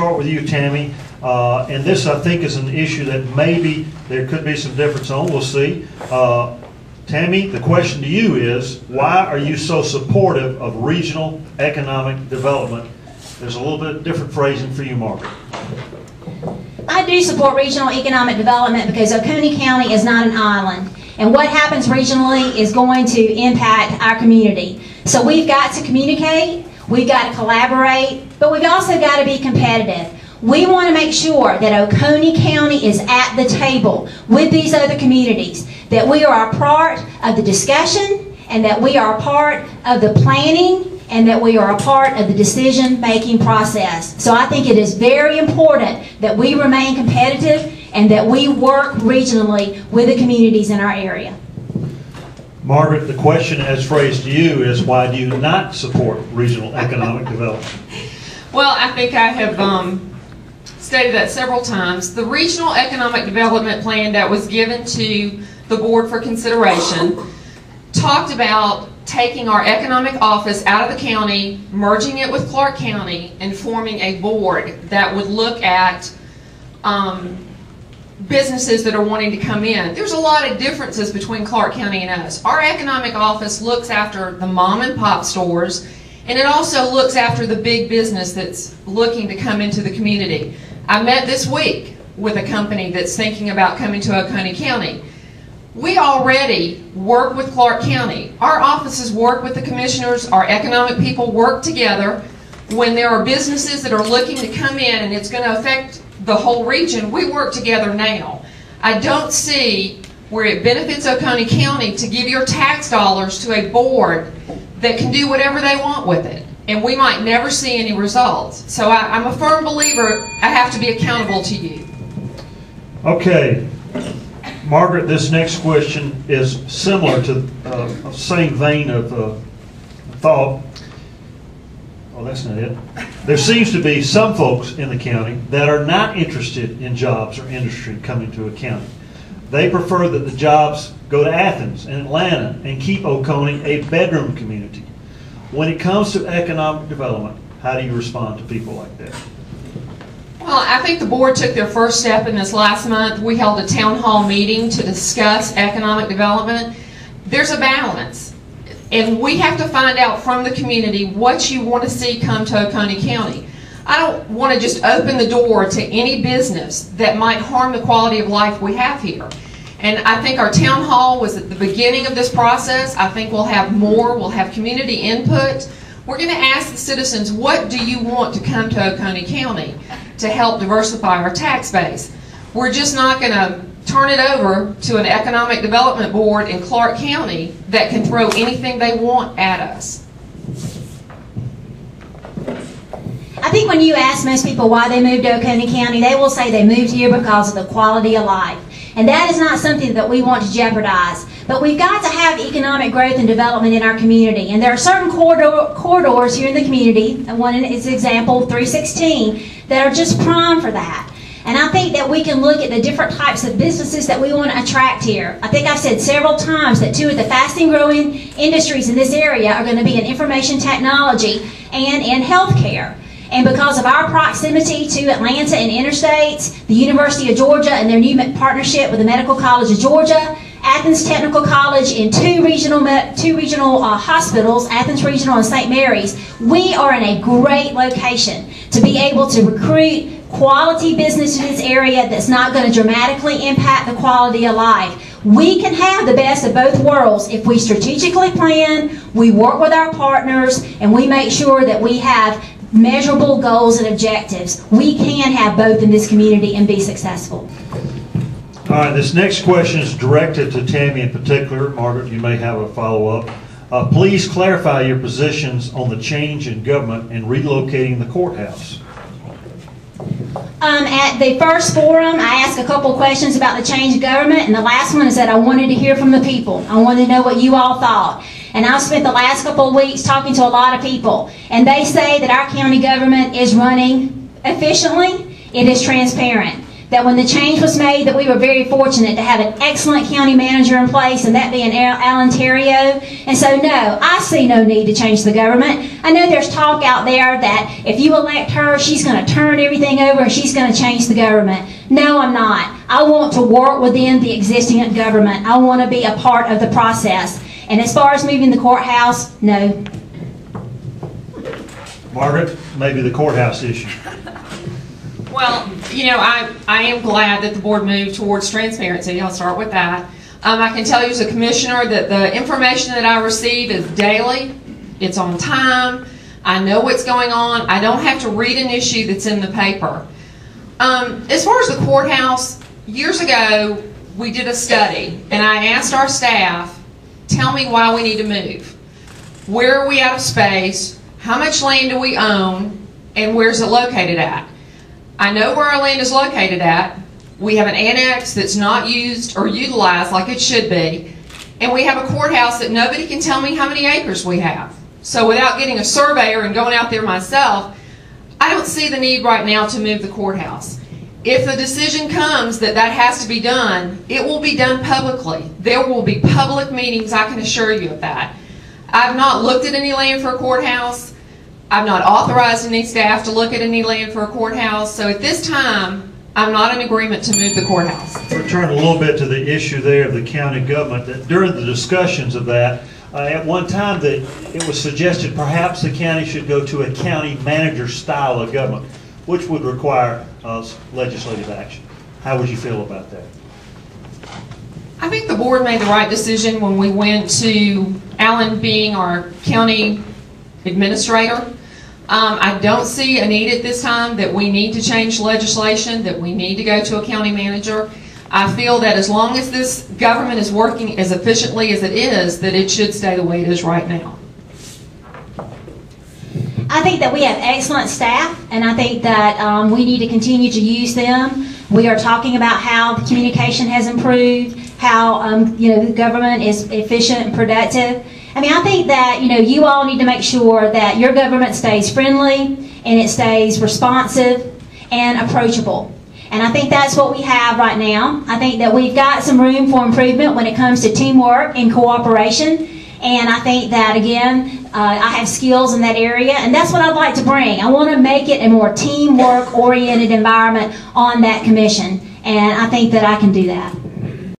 start with you, Tammy. And this, I think, is an issue that maybe there could be some difference on. We'll see. Tammy, the question to you is, why are you so supportive of regional economic development? There's a little bit different phrasing for you, Margaret. I do support regional economic development because Oconee County is not an island. And what happens regionally is going to impact our community. So we've got to communicate, we've got to collaborate, but we've also got to be competitive. We want to make sure that Oconee County is at the table with these other communities, that we are a part of the discussion, and that we are a part of the planning, and that we are a part of the decision-making process. So I think it is very important that we remain competitive and that we work regionally with the communities in our area. Margaret, the question as phrased to you is, why do you not support regional economic development? Well, I think I have stated that several times. The Regional Economic Development Plan that was given to the board for consideration talked about taking our economic office out of the county, merging it with Clark County, and forming a board that would look at businesses that are wanting to come in. There's a lot of differences between Clark County and us. Our economic office looks after the mom and pop stores, and it also looks after the big business that's looking to come into the community. I met this week with a company that's thinking about coming to Oconee County. We already work with Clark County. Our offices work with the commissioners. Our economic people work together. When there are businesses that are looking to come in and it's going to affect the whole region, we work together now. I don't see where it benefits Oconee County to give your tax dollars to a board that can do whatever they want with it, and we might never see any results. So I'm a firm believer I have to be accountable to you. Okay. Margaret, this next question is similar to the same vein of thought. Oh, that's not it. There seems to be some folks in the county that are not interested in jobs or industry coming to a county. They prefer that the jobs go to Athens and Atlanta and keep Oconee a bedroom community. When it comes to economic development, how do you respond to people like that? Well, I think the board took their first step in this last month. We held a town hall meeting to discuss economic development. There's a balance, and we have to find out from the community what you want to see come to Oconee County. I don't want to just open the door to any business that might harm the quality of life we have here. And I think our town hall was at the beginning of this process. I think we'll have more. We'll have community input. We're going to ask the citizens, what do you want to come to Oconee County to help diversify our tax base? We're just not going to turn it over to an economic development board in Clark County that can throw anything they want at us. I think when you ask most people why they moved to Oconee County, they will say they moved here because of the quality of life. And that is not something that we want to jeopardize. But we've got to have economic growth and development in our community. And there are certain corridors here in the community, and one is example 316, that are just prime for that. And I think that we can look at the different types of businesses that we want to attract here. I think I've said several times that two of the fastest growing industries in this area are going to be in information technology and in healthcare. And because of our proximity to Atlanta and interstates, the University of Georgia and their new partnership with the Medical College of Georgia, Athens Technical College, and two regional hospitals, Athens Regional and St. Mary's, we are in a great location to be able to recruit quality business in this area that's not going to dramatically impact the quality of life. We can have the best of both worlds if we strategically plan, we work with our partners, and we make sure that we have measurable goals and objectives. We can have both in this community and be successful. All right, this next question is directed to Tammy in particular. Margaret, you may have a follow-up. Please clarify your positions on the change in government and relocating the courthouse. At the first forum, I asked a couple questions about the change of government, and the last one is that I wanted to hear from the people. I wanted to know what you all thought. And I've spent the last couple of weeks talking to a lot of people, and they say that our county government is running efficiently, it is transparent. that when the change was made, that we were very fortunate to have an excellent county manager in place, and that being Alan Terrio. And so, no, I see no need to change the government. I know there's talk out there that if you elect her, she's going to turn everything over and she's going to change the government. No, I'm not. I want to work within the existing government. I want to be a part of the process. And as far as moving the courthouse, no. Margaret, maybe the courthouse issue. Well, you know, I am glad that the board moved towards transparency. I'll start with that. I can tell you as a commissioner that the information that I receive is daily. It's on time. I know what's going on. I don't have to read an issue that's in the paper. As far as the courthouse, years ago we did a study, and I asked our staff, tell me why we need to move. Where are we out of space? How much land do we own? And where's it located at? I know where our land is located at. We have an annex that's not used or utilized like it should be. And we have a courthouse that nobody can tell me how many acres we have. So without getting a surveyor and going out there myself, I don't see the need right now to move the courthouse. If the decision comes that that has to be done, it will be done publicly. There will be public meetings, I can assure you of that. I've not looked at any land for a courthouse. I've not authorized any staff to look at any land for a courthouse. So at this time, I'm not in agreement to move the courthouse. Return a little bit to the issue there of the county government. That during the discussions of that, at one time that it was suggested perhaps the county should go to a county manager style of government, which would require legislative action. How would you feel about that? I think the board made the right decision when we went to Alan being our county administrator. I don't see a need at this time that we need to change legislation, that we need to go to a county manager. I feel that as long as this government is working as efficiently as it is, that it should stay the way it is right now. I think that we have excellent staff, and I think that we need to continue to use them. We are talking about how the communication has improved, how the government is efficient and productive. I mean, I think that you all need to make sure that your government stays friendly and it stays responsive and approachable. And I think that's what we have right now. I think that we've got some room for improvement when it comes to teamwork and cooperation. And I think that, again, I have skills in that area, and that's what I'd like to bring. I want to make it a more teamwork-oriented environment on that commission, and I think that I can do that.